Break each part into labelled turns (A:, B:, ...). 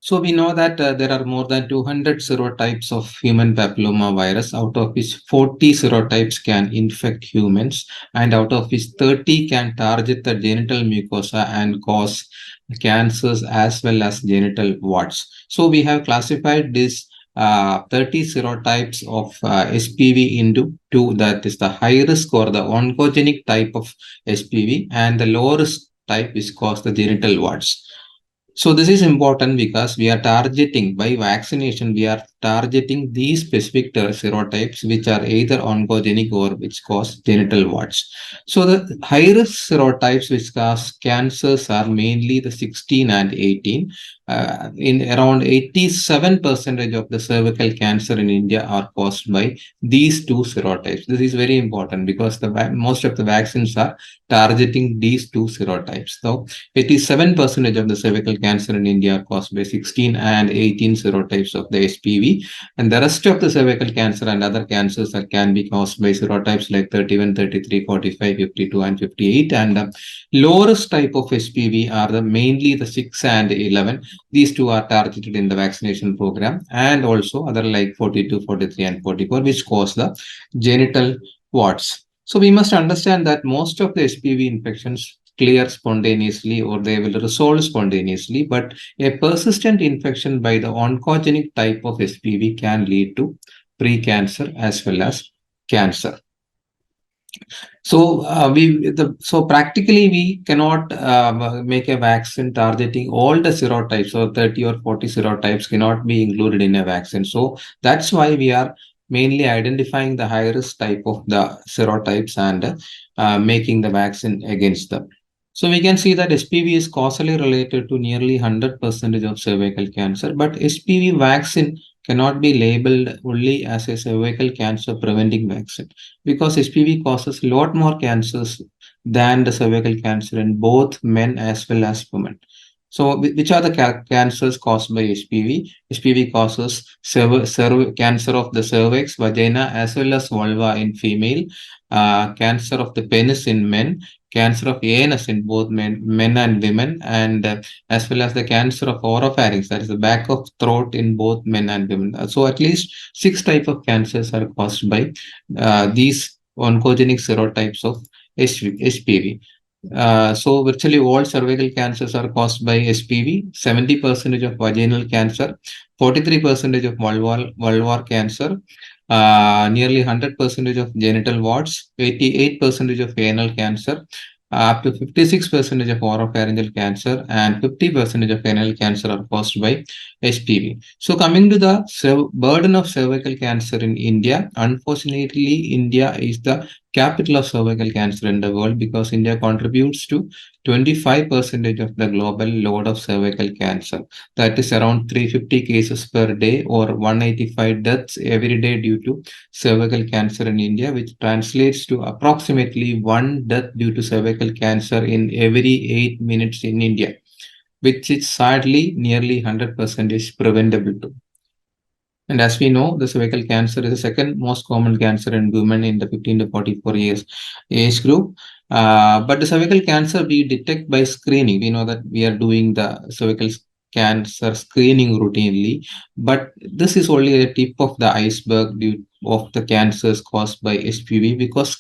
A: So we know that there are more than 200 serotypes of human papilloma virus, out of which 40 serotypes can infect humans, and out of which 30 can target the genital mucosa and cause cancers as well as genital warts. So we have classified this 30 serotypes of HPV into two, that is the high risk or the oncogenic type of HPV, and the low risk type which cause the genital warts. So this is important because we are targeting by vaccination, we are targeting these specific serotypes which are either oncogenic or which cause genital warts. So the high risk serotypes which cause cancers are mainly the 16 and 18. In around 87% of the cervical cancer in India are caused by these two serotypes. This is very important because most of the vaccines are targeting these two serotypes. So 87% of the cervical cancer in India are caused by 16 and 18 serotypes of the HPV, and the rest of the cervical cancer and other cancers that can be caused by serotypes like 31, 33, 45, 52, and 58. And the lowest type of HPV are mainly the 6 and 11. These two are targeted in the vaccination program, and also other like 42, 43, and 44, which cause the genital warts. So we must understand that most of the HPV infections clear spontaneously or they will resolve spontaneously, but a persistent infection by the oncogenic type of HPV can lead to pre-cancer as well as cancer. So so practically we cannot make a vaccine targeting all the serotypes, or 30 or 40 serotypes cannot be included in a vaccine. So that's why we are mainly identifying the high risk type of the serotypes and making the vaccine against them. So we can see that HPV is causally related to nearly 100% of cervical cancer, but HPV vaccine cannot be labeled only as a cervical cancer preventing vaccine because HPV causes a lot more cancers than the cervical cancer in both men as well as women. So which are the cancers caused by HPV? HPV causes cancer of the cervix, vagina, as well as vulva in female, cancer of the penis in men, cancer of anus in both men and women, and as well as the cancer of oropharynx, that is the back of throat in both men and women. So at least 6 types of cancers are caused by these oncogenic serotypes of HPV. So virtually all cervical cancers are caused by HPV, 70% of vaginal cancer, 43% of vulvar cancer, nearly 100% of genital warts, 88% of anal cancer, up to 56% of oropharyngeal cancer, and 50% of anal cancer are caused by HPV. So coming to the burden of cervical cancer in India, unfortunately, India is the capital of cervical cancer in the world because India contributes to 25% of the global load of cervical cancer. That is around 350 cases per day or 185 deaths every day due to cervical cancer in India, which translates to approximately 1 death due to cervical cancer in every 8 minutes in India, which is sadly nearly 100% is preventable too. And as we know, the cervical cancer is the second most common cancer in women in the 15 to 44 years age group. But the cervical cancer we detect by screening. We know that we are doing the cervical cancer screening routinely, but this is only the tip of the iceberg of the cancers caused by HPV because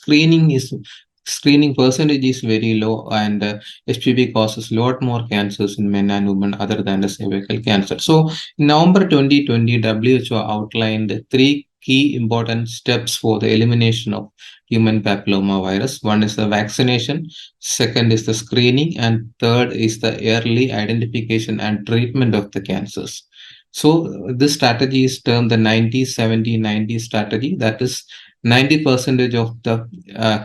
A: screening percentage is very low, and HPV causes a lot more cancers in men and women other than the cervical cancer. So in November 2020, WHO outlined 3 key important steps for the elimination of human papilloma virus. One is the vaccination, second is the screening, and third is the early identification and treatment of the cancers. So this strategy is termed the 90-70-90 strategy. That is 90% of the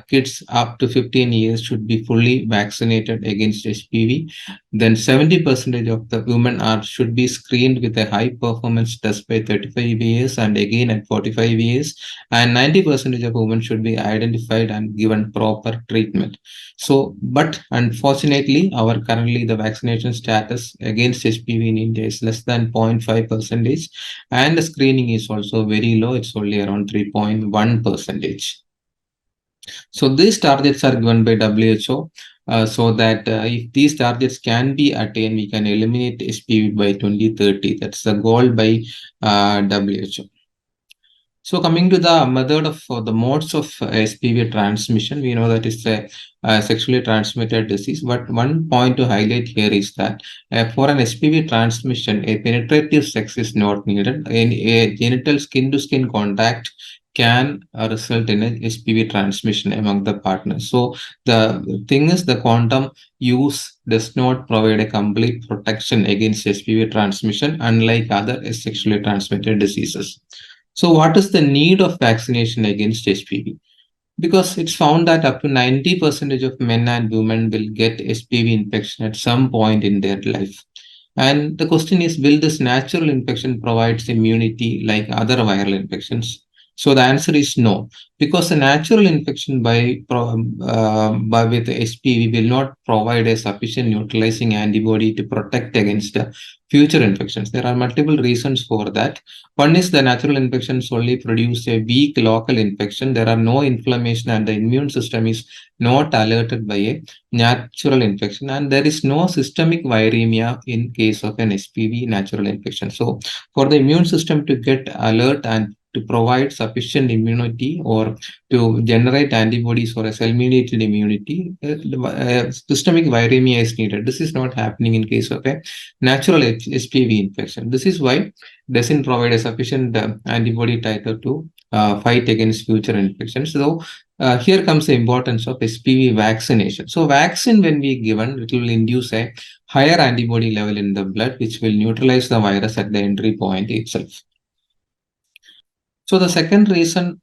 A: kids up to 15 years should be fully vaccinated against HPV. Then 70% of the women should be screened with a high performance test by 35 years and again at 45 years. And 90% of women should be identified and given proper treatment. So, but unfortunately, currently the vaccination status against HPV in India is less than 0.5%, and the screening is also very low. It's only around 3.1%. So these targets are given by WHO. so that if these targets can be attained, we can eliminate HPV by 2030. That's the goal by WHO. So coming to the method of the modes of HPV transmission, we know that it's a sexually transmitted disease. But one point to highlight here is that for an HPV transmission, a penetrative sex is not needed. In a genital skin-to-skin contact can result in a HPV transmission among the partners. So the thing is, the condom use does not provide a complete protection against HPV transmission, unlike other sexually transmitted diseases. So, what is the need of vaccination against HPV? Because it's found that up to 90% of men and women will get HPV infection at some point in their life. And the question is, will this natural infection provides immunity like other viral infections? So the answer is no, because a natural infection by with HPV will not provide a sufficient neutralizing antibody to protect against future infections. There are multiple reasons for that. One is the natural infections only produce a weak local infection. There are no inflammation and the immune system is not alerted by a natural infection, and there is no systemic viremia in case of an HPV natural infection. So for the immune system to get alert and to provide sufficient immunity or to generate antibodies for a cell-mediated immunity, systemic viremia is needed. This is not happening in case of a natural HPV infection. This is why it doesn't provide a sufficient antibody titer to fight against future infections. So here comes the importance of HPV vaccination. So vaccine, when we given, it will induce a higher antibody level in the blood, which will neutralize the virus at the entry point itself. So the second reason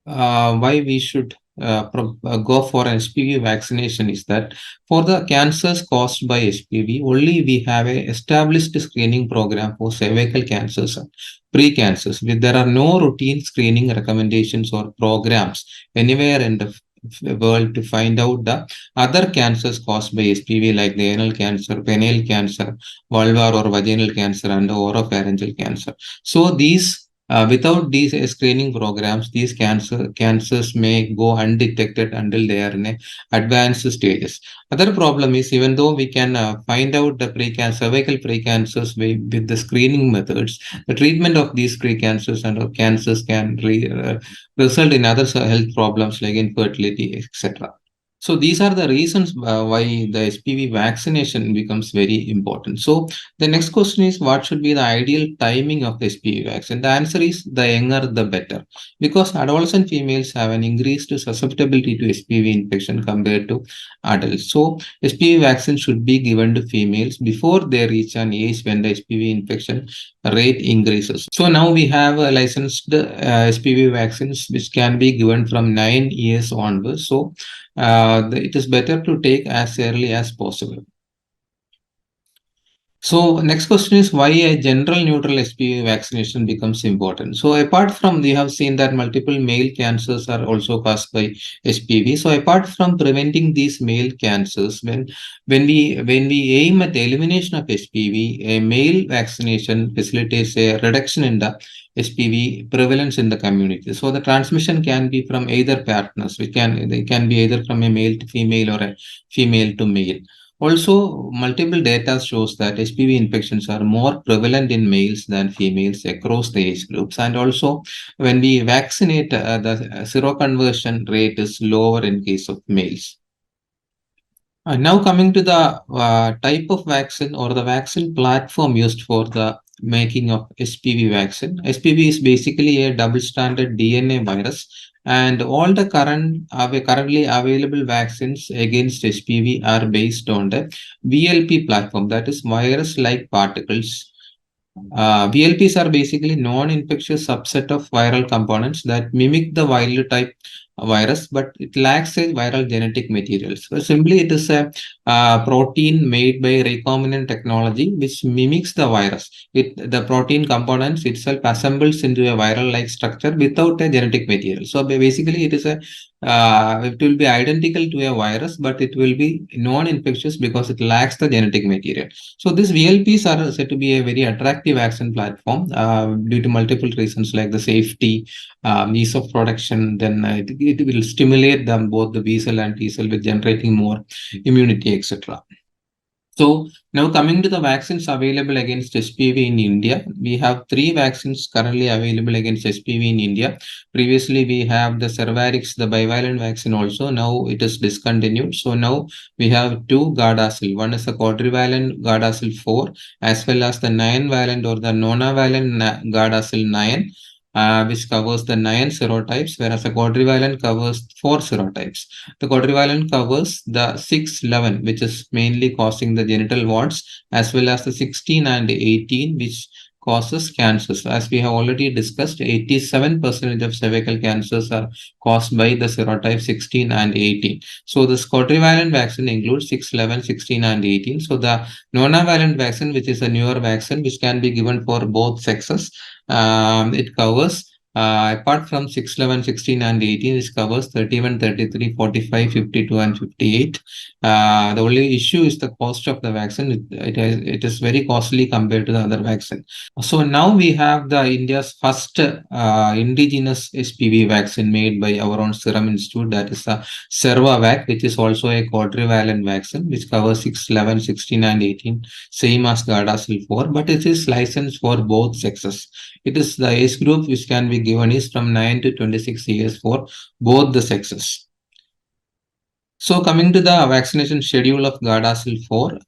A: why we should go for an HPV vaccination is that for the cancers caused by HPV, only we have a established screening program for cervical cancers and pre-cancers. There are no routine screening recommendations or programs anywhere in the world to find out the other cancers caused by HPV, like the anal cancer, penile cancer, vulvar or vaginal cancer, and oropharyngeal cancer. So without these screening programs, these cancers may go undetected until they are in advanced stages. Other problem is, even though we can find out the cervical precancers with the screening methods, the treatment of these precancers and cancers can result in other health problems like infertility, etc. So these are the reasons why the HPV vaccination becomes very important. So the next question is, what should be the ideal timing of the HPV vaccine? The answer is, the younger the better, because adolescent females have an increased susceptibility to HPV infection compared to adults. So HPV vaccine should be given to females before they reach an age when the HPV infection rate increases. So now we have licensed HPV vaccines which can be given from 9 years onwards. So it is better to take as early as possible. So next question is, why a general neutral HPV vaccination becomes important. So apart from, we have seen that multiple male cancers are also caused by HPV. So apart from preventing these male cancers, when we aim at the elimination of HPV, a male vaccination facilitates a reduction in the HPV prevalence in the community. So the transmission can be from either partners. They can be either from a male to female or a female to male. Also, multiple data shows that HPV infections are more prevalent in males than females across the age groups. And also, when we vaccinate, the seroconversion rate is lower in case of males. Now coming to the type of vaccine or the vaccine platform used for the making of HPV vaccine. HPV is basically a double-stranded DNA virus, and all the currently available vaccines against HPV are based on the VLP platform, that is virus-like particles. VLPs are basically non-infectious subset of viral components that mimic the wild type virus, but it lacks a viral genetic material. So simply, it is a protein made by recombinant technology which mimics the virus. The protein components itself assembles into a viral-like structure without a genetic material. So basically, it is a it will be identical to a virus, but it will be non-infectious because it lacks the genetic material. So these VLPs are said to be a very attractive vaccine platform due to multiple reasons like the safety, ease of production. Then it will stimulate them both the B cell and T cell with generating more immunity, etc. So now coming to the vaccines available against HPV in India, we have three vaccines currently available against HPV in India. Previously, we have the Cervarix, the bivalent vaccine also. Now it is discontinued. So now we have two Gardasil. One is the quadrivalent Gardasil 4 as well as the 9-valent or the nonavalent Gardasil 9. Which covers the 9 serotypes, whereas the quadrivalent covers 4 serotypes. The quadrivalent covers the 611, which is mainly causing the genital warts, as well as the 16 and 18, which causes cancers. As we have already discussed, 87% of cervical cancers are caused by the serotype 16 and 18. So this quadrivalent vaccine includes 611, 16, and 18. So the nonavalent vaccine, which is a newer vaccine, which can be given for both sexes, it covers apart from 6, 11, 16, and 18, it covers 31, 33, 45, 52, and 58. The only issue is the cost of the vaccine. It is very costly compared to the other vaccine. So now we have the India's first indigenous HPV vaccine made by our own Serum Institute, that is the Cervavac, which is also a quadrivalent vaccine, which covers 6, 11, 16, and 18, same as Gardasil 4, but it is licensed for both sexes. It is the age group which can be given is from 9 to 26 years for both the sexes. So coming to the vaccination schedule of Gardasil 4,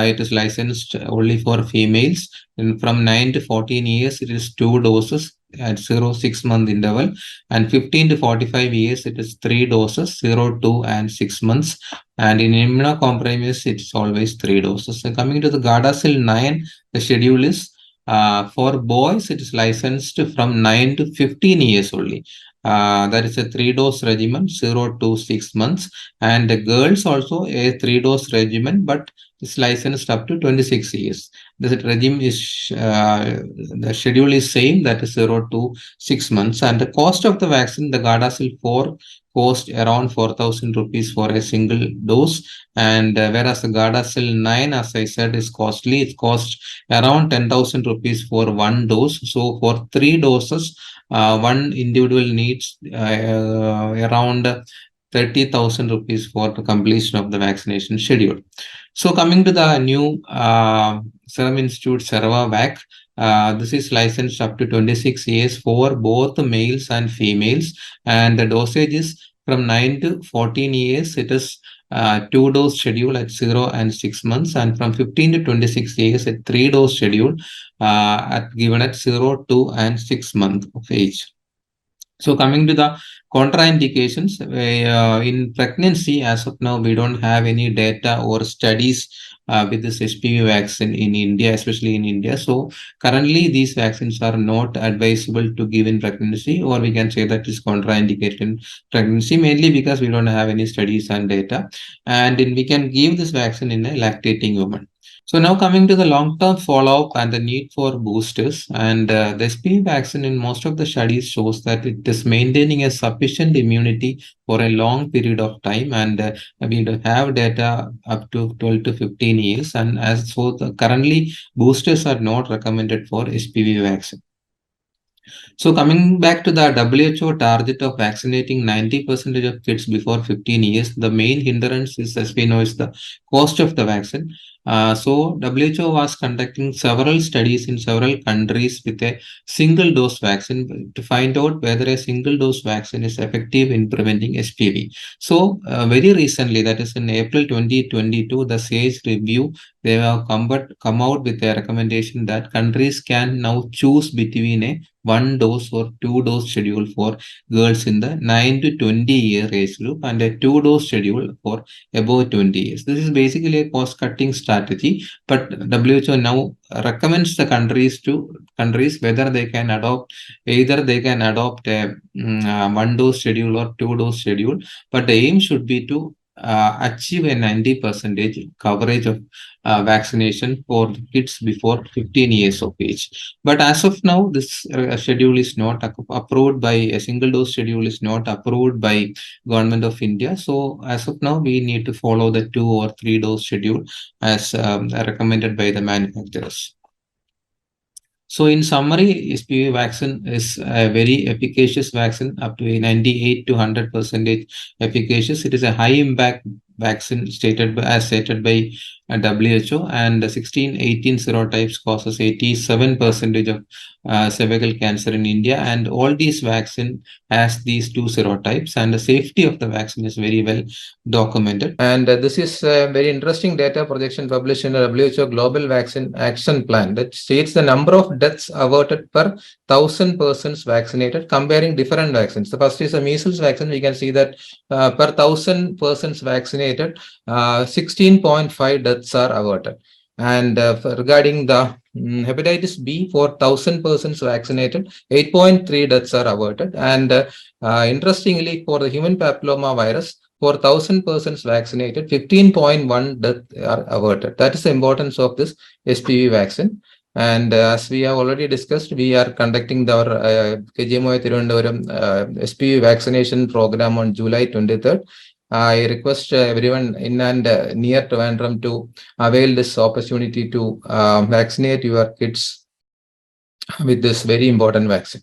A: it is licensed only for females. And from 9 to 14 years, it is 2 doses at 0-6 month interval. And 15 to 45 years, it is 3 doses, 0, 2, and 6 months. And in immunocompromised, it's always 3 doses. So coming to the Gardasil 9, the schedule is for boys, it is licensed from 9 to 15 years only. That is a 3-dose regimen, 0 to 6 months. And the girls also a 3-dose regimen, but it's licensed up to 26 years. The regime is, the schedule is same, that is 0 to 6 months. And the cost of the vaccine, the Gardasil 4 cost around 4,000 rupees for a single dose. And whereas the Gardasil 9, as I said, is costly. It costs around 10,000 rupees for one dose. So for 3 doses, one individual needs around 30,000 rupees for the completion of the vaccination schedule. So coming to the new Serum Institute Cervavac, this is licensed up to 26 years for both males and females, and the dosage is from 9 to 14 years. It is 2-dose schedule at 0 and 6 months, and from 15 to 26 years, a 3-dose schedule given at 0, 2, and 6 months of age. So coming to the contraindications, in pregnancy, as of now, we don't have any data or studies with this HPV vaccine in India, especially in India. So currently, these vaccines are not advisable to give in pregnancy, or we can say that is contraindicated in pregnancy, mainly because we don't have any studies and data. And we can give this vaccine in a lactating woman. So now coming to the long-term follow-up and the need for boosters, and the HPV vaccine in most of the studies shows that it is maintaining a sufficient immunity for a long period of time, and we have data up to 12 to 15 years. And as so, currently boosters are not recommended for HPV vaccine. So coming back to the WHO target of vaccinating 90% of kids before 15 years, the main hindrance is, as we know, is the cost of the vaccine. So WHO was conducting several studies in several countries with a single dose vaccine to find out whether a single dose vaccine is effective in preventing HPV. So very recently, that is in April 2022, the SAGE review, they have come out with a recommendation that countries can now choose between a 1-dose or 2-dose schedule for girls in the 9 to 20-year age group and a 2-dose schedule for above 20 years. This is basically a cost-cutting strategy, but WHO now recommends the countries whether they can adopt a 1-dose schedule or 2-dose schedule, but the aim should be to achieve a 90% coverage of vaccination for the kids before 15 years of age. But as of now, this schedule is not approved by a single dose schedule is not approved by Government of India. So as of now, we need to follow the 2 or 3 dose schedule as recommended by the manufacturers. So in summary, HPV vaccine is a very efficacious vaccine, up to 98 to 100% efficacious. It is a high impact vaccine as stated by WHO, and the 16-18 serotypes causes 87% of cervical cancer in India, and all these vaccine has these 2 serotypes, and the safety of the vaccine is very well documented. And this is a very interesting data projection published in the WHO Global Vaccine Action Plan that states the number of deaths averted per 1,000 persons vaccinated, comparing different vaccines. The first is a measles vaccine. We can see that per 1,000 persons vaccinated, 16.5 deaths are averted. And regarding the hepatitis B, for 1,000 persons vaccinated, 8.3 deaths are averted. And interestingly, for the human papilloma virus, for 1,000 persons vaccinated, 15.1 deaths are averted. That is the importance of this HPV vaccine. And as we have already discussed, we are conducting our KGMOI Thiruvananthapuram HPV vaccination program on July 23rd. I request everyone in and near Trivandrum to avail this opportunity to vaccinate your kids with this very important vaccine.